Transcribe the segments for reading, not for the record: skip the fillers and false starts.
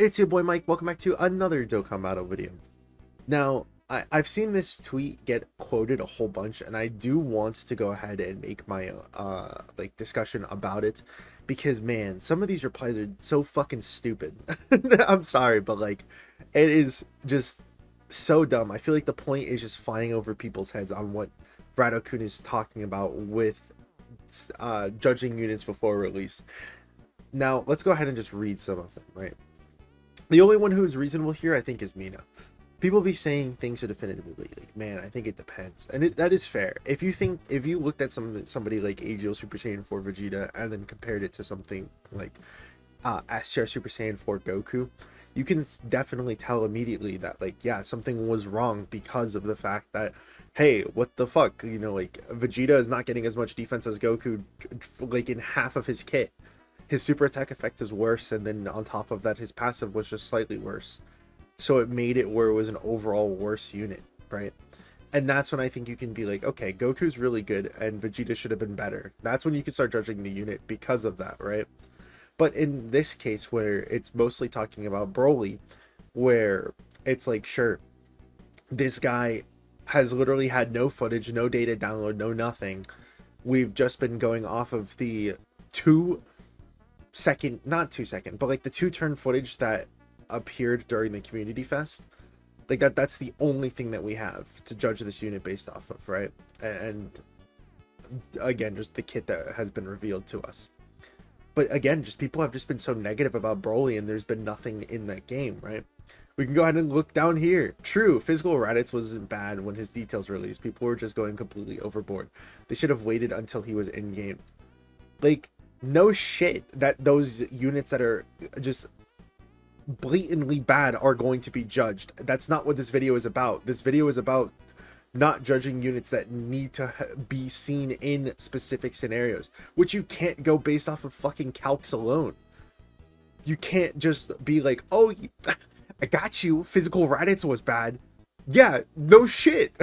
It's your boy Mike. Welcome back to another Dokkan Battle video. Now, I've seen this tweet get quoted a whole bunch, and I do want to go ahead and make my like discussion about it, because man, some of these replies are so fucking stupid. I'm sorry, but like, it is just so dumb. I feel like the point is just flying over people's heads on what RRTheil is talking about with judging units before release. Now, let's go ahead and just read some of them, right? The only one who is reasonable here, I think, is Mina. People be saying things so definitively, like, man, I think it depends. And that is fair. If you looked at somebody like AGL Super Saiyan 4 Vegeta and then compared it to something like STR Super Saiyan 4 Goku, you can definitely tell immediately that, like, yeah, something was wrong because of the fact that, hey, what the fuck? You know, like, Vegeta is not getting as much defense as Goku, like, in half of his kit. His super attack effect is worse, and then on top of that, his passive was just slightly worse. So it made it where it was an overall worse unit, right? And that's when I think you can be like, okay, Goku's really good, and Vegeta should have been better. That's when you can start judging the unit because of that, right? But in this case, where it's mostly talking about Broly, where it's like, sure, this guy has literally had no footage, no data download, no nothing. We've just been going off of the not 2 second, but like the 2-turn footage that appeared during the community fest. Like that's the only thing that we have to judge this unit based off of, right? And again, just the kit that has been revealed to us. But again, just people have just been so negative about Broly, and there's been nothing in that game, right? We can go ahead and look down here. True, physical Raditz wasn't bad when his details released. People were just going completely overboard. They should have waited until he was in game. Like, no shit that those units that are just blatantly bad are going to be judged. That's not what this video is about. This video is about not judging units that need to be seen in specific scenarios, which you can't go based off of fucking calcs alone. You can't just be like, oh, I got you, physical Raditz was bad. Yeah, no shit.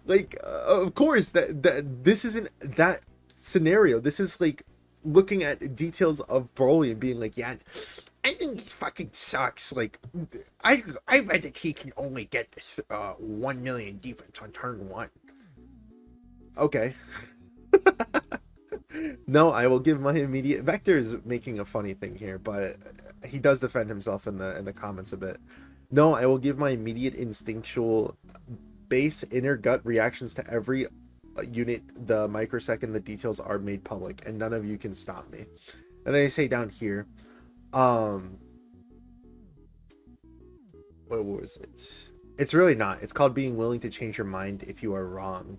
Like, of course, that this isn't that scenario. This is like looking at details of Broly and being like, yeah, I think he fucking sucks. Like, I read that he can only get 1 million defense on turn 1. Okay. No, I will give my immediate... Vector is making a funny thing here, but he does defend himself in the comments a bit. No, I will give my immediate instinctual base inner gut reactions to every unit the microsecond the details are made public, and none of you can stop me. And they say down here, what was it? It's really not. It's called being willing to change your mind if you are wrong.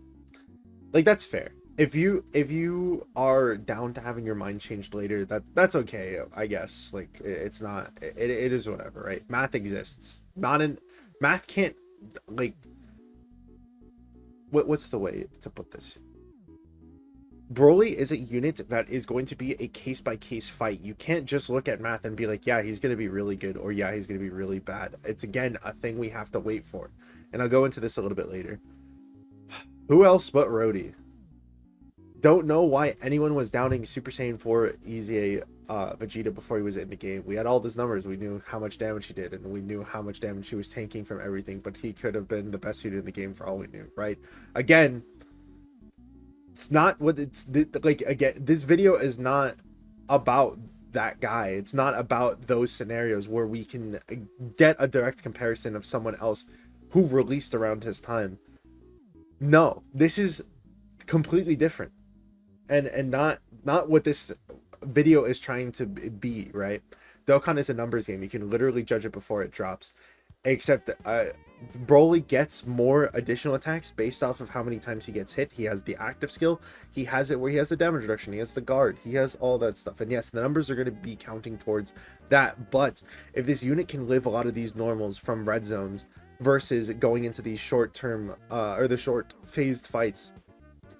Like, that's fair. If you are down to having your mind changed later, that's okay, I guess. Like, it's not, it is whatever, right? Math exists. Math can't, like, what's the way to put this? Broly is a unit that is going to be a case-by-case fight. You can't just look at math and be like, yeah, he's going to be really good, or yeah, he's going to be really bad. It's, again, a thing we have to wait for. And I'll go into this a little bit later. Who else but Rhodey? Don't know why anyone was downing Super Saiyan 4 Easy Vegeta before he was in the game. We had all these numbers. We knew how much damage he did, and we knew how much damage he was tanking from everything, but he could have been the best unit in the game for all we knew, right? Again, it's not what it's like. Again, this video is not about that guy. It's not about those scenarios where we can get a direct comparison of someone else who released around his time. No, this is completely different. And not what this video is trying to be, right? Dokkan is a numbers game. You can literally judge it before it drops. Except Broly gets more additional attacks based off of how many times he gets hit. He has the active skill. He has it where he has the damage reduction. He has the guard. He has all that stuff. And yes, the numbers are going to be counting towards that. But if this unit can live a lot of these normals from red zones versus going into these short-term or the short phased fights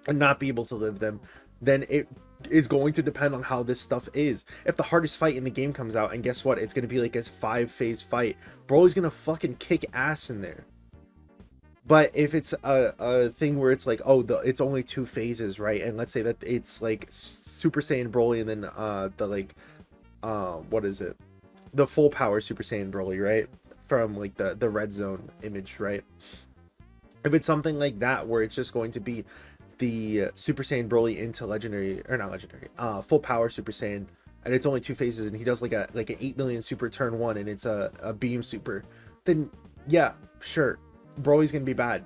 and not be able to live them, then it is going to depend on how this stuff is. If the hardest fight in the game comes out, and guess what, it's going to be like a 5-phase fight, Broly's going to fucking kick ass in there. But if it's a thing where it's like, oh, it's only 2 phases, right? And let's say that it's like Super Saiyan Broly, and then the like what is it, the full power Super Saiyan Broly, right? From like the red zone image, right? If it's something like that where it's just going to be the Super Saiyan Broly into legendary, or not legendary, full power Super Saiyan, and it's only two phases, and he does like an 8 million super turn one, and it's a beam super, then yeah, sure, Broly's gonna be bad,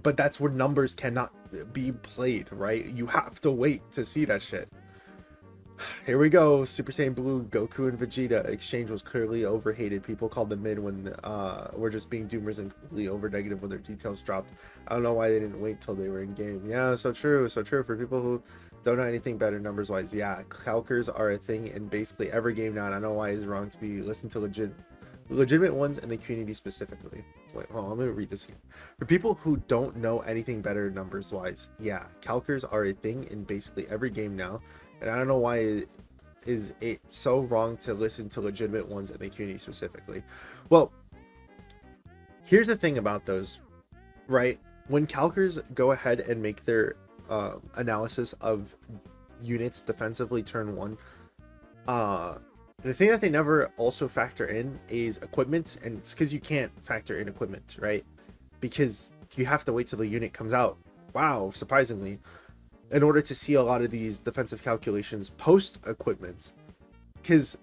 but that's where numbers cannot be played, right? You have to wait to see that shit. Here we go. Super Saiyan Blue, Goku and Vegeta. Exchange was clearly overhated. People called them mid when were just being doomers and completely over negative when their details dropped. I don't know why they didn't wait till they were in game. Yeah, so true. So true. For people who don't know anything better numbers wise, yeah, calcers are a thing in basically every game now, and I know why it's wrong to be listened to legitimate ones in the community specifically. Wait, hold on, I'm gonna read this again. For people who don't know anything better numbers wise, yeah, calcers are a thing in basically every game now. And I don't know why it is so wrong to listen to legitimate ones in the community specifically. Well, here's the thing about those, right? When calcers go ahead and make their analysis of units defensively turn one, the thing that they never also factor in is equipment, and it's because you can't factor in equipment, right? Because you have to wait till the unit comes out. Wow, surprisingly. In order to see a lot of these defensive calculations post equipment, because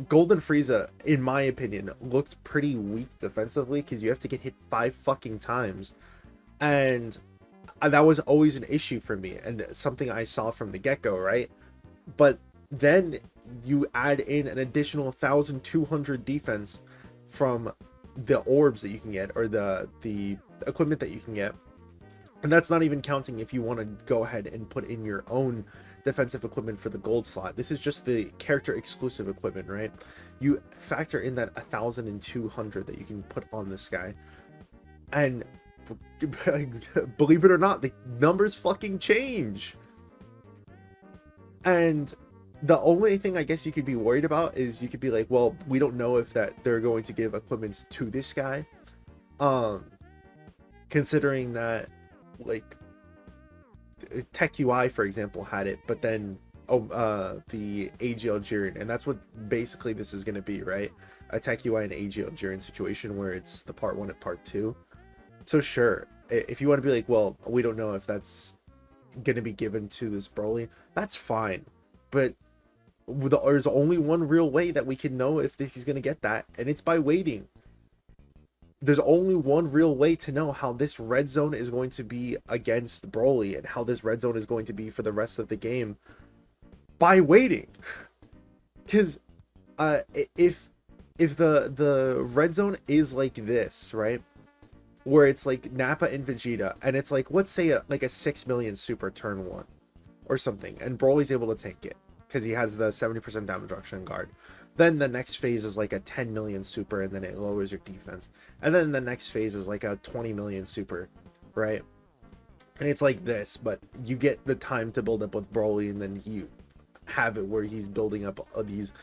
Golden Frieza, in my opinion, looked pretty weak defensively because you have to get hit 5 fucking times, and that was always an issue for me and something I saw from the get-go, right? But then you add in an additional 1,200 defense from the orbs that you can get, or the equipment that you can get. And that's not even counting if you want to go ahead and put in your own defensive equipment for the gold slot. This is just the character exclusive equipment, right? You factor in that 1,200 that you can put on this guy. And believe it or not, the numbers fucking change. And the only thing I guess you could be worried about is you could be like, well, we don't know if that they're going to give equipment to this guy. Considering that, like, Tech UI for example had it, but then the AGL Jiren, and that's what basically this is going to be, right? A Tech UI and AGL Jiren situation where it's the part 1 and part 2. So sure, if you want to be like, well, we don't know if that's going to be given to this Broly, that's fine, but there's only one real way that we can know if this is going to get that, and it's by waiting. There's only one real way to know how this red zone is going to be against Broly and how this red zone is going to be for the rest of the game, by waiting. Because if the red zone is like this, right, where it's like Nappa and Vegeta, and it's like, let's say like a 6 million super turn 1 or something, and Broly's able to tank it because he has the 70% damage reduction guard. Then the next phase is like a 10 million super, and then it lowers your defense. And then the next phase is like a 20 million super, right? And it's like this, but you get the time to build up with Broly, and then you have it where he's building up these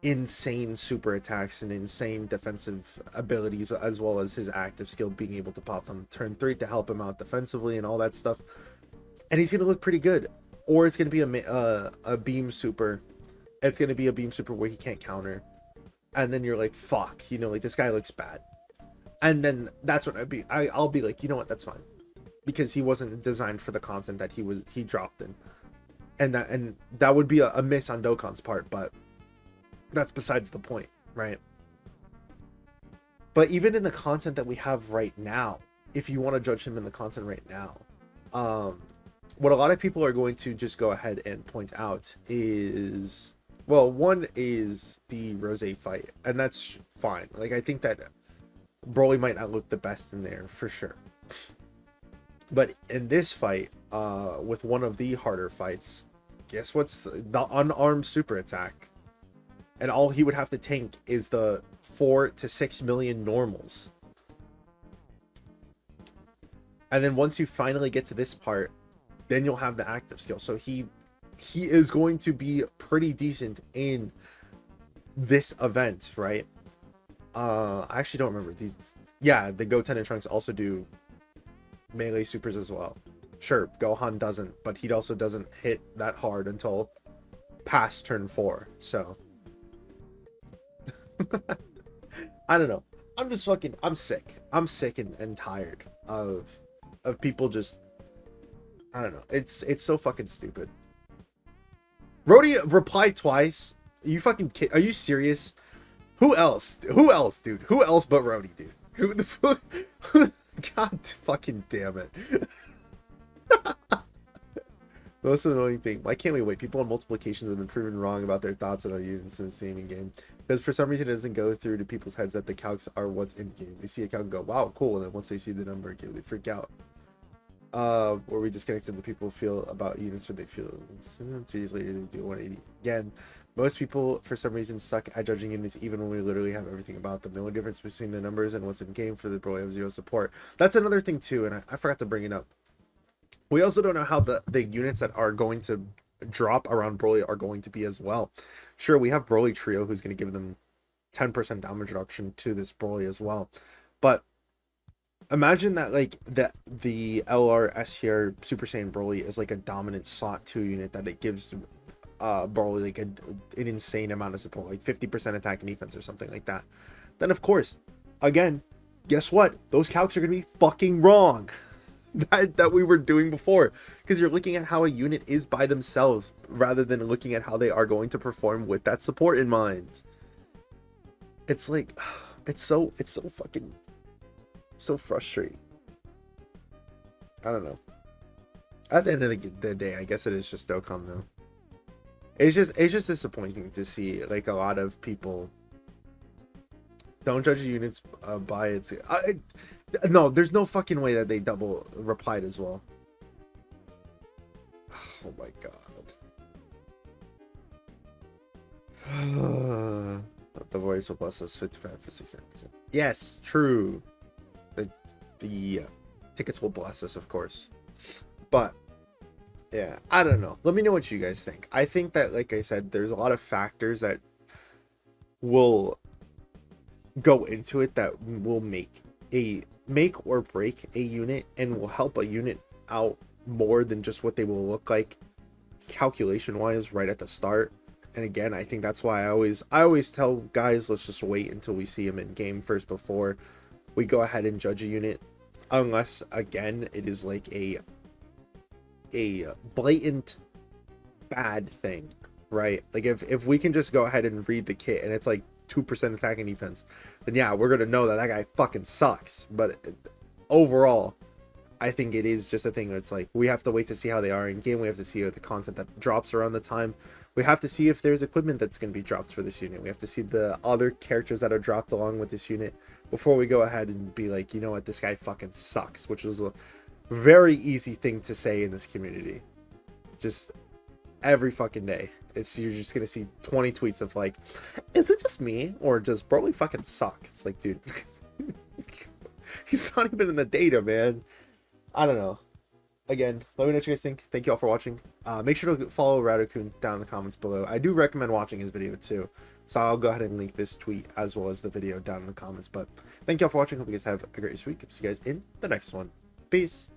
insane super attacks and insane defensive abilities, as well as his active skill being able to pop on turn 3 to help him out defensively and all that stuff. And he's going to look pretty good. Or it's going to be a beam super. It's going to be a beam super where he can't counter. And then you're like, fuck, you know, like, this guy looks bad. And then that's when I'll be like, you know what, that's fine. Because he wasn't designed for the content that he dropped in. And that would be a miss on Dokkan's part, but that's besides the point, right? But even in the content that we have right now, if you want to judge him in the content right now, what a lot of people are going to just go ahead and point out is, well, one is the Rose fight, and that's fine. Like, I think that Broly might not look the best in there for sure, but in this fight, with one of the harder fights, guess what's the unarmed super attack, and all he would have to tank is the 4 to 6 million normals. And then once you finally get to this part, then you'll have the active skill. So he is going to be pretty decent in this event, right? I actually don't remember these. Yeah, the Goten and Trunks also do melee supers as well. Sure, Gohan doesn't, but he also doesn't hit that hard until past turn 4. So I don't know. I'm sick. I'm sick and tired of people just, I don't know. It's so fucking stupid. Rhodey replied twice. You fucking kid? Are you serious? Who else? Who else, dude? Who else but Rhodey, dude? Who the fuck? God fucking damn it. Most annoying thing. Why can't we wait? People on multiple occasions have been proven wrong about their thoughts on our units in the same game. Because for some reason it doesn't go through to people's heads that the calcs are what's in game. They see a calc and go, wow, cool. And then once they see the number again, they freak out. Or we disconnected the people feel about units when they feel 2 days later they do 180. Again, most people for some reason suck at judging units even when we literally have everything about them. The only difference between the numbers and what's in game for the Broly have 0 support. That's another thing too, and I forgot to bring it up. We also don't know how the units that are going to drop around Broly are going to be as well. Sure, we have Broly Trio who's going to give them 10% damage reduction to this Broly as well. But imagine that like the LR here Super Saiyan Broly is like a dominant slot 2 unit that it gives Broly like an insane amount of support, like 50% attack and defense or something like that. Then of course, again, guess what? Those calcs are going to be fucking wrong. that we were doing before, because you're looking at how a unit is by themselves rather than looking at how they are going to perform with that support in mind. It's like it's so fucking so frustrating. I don't know. At the end of the day, I guess it is just Dokkan though. It's just disappointing to see like a lot of people don't judge units by its. No, there's no fucking way that they double replied as well. Oh my god. The voice will bless us 55 for 69%. Yes, true. The tickets will bless us, of course. But yeah, I don't know. Let me know what you guys think. I think that, like I said, there's a lot of factors that will go into it that will make or break a unit and will help a unit out more than just what they will look like calculation wise right at the start. And again, I think that's why I always tell guys, let's just wait until we see them in game first before we go ahead and judge a unit, unless again it is like a blatant bad thing, right? Like if we can just go ahead and read the kit and it's like 2% attack and defense, then yeah, we're gonna know that guy fucking sucks. But overall, I think it is just a thing where it's like we have to wait to see how they are in game. We have to see the content that drops around the time. We have to see if there's equipment that's going to be dropped for this unit. We have to see the other characters that are dropped along with this unit before we go ahead and be like, you know what, this guy fucking sucks, which was a very easy thing to say in this community. Just every fucking day. You're just gonna see 20 tweets of like, is it just me or does Broly fucking suck? It's like, dude, he's not even in the data, man. I don't know. Again, let me know what you guys think. Thank you all for watching. Make sure to follow Radokun down in the comments below. I do recommend watching his video too, so I'll go ahead and link this tweet as well as the video down in the comments. But thank you all for watching. Hope you guys have a great week. See you guys in the next one. Peace.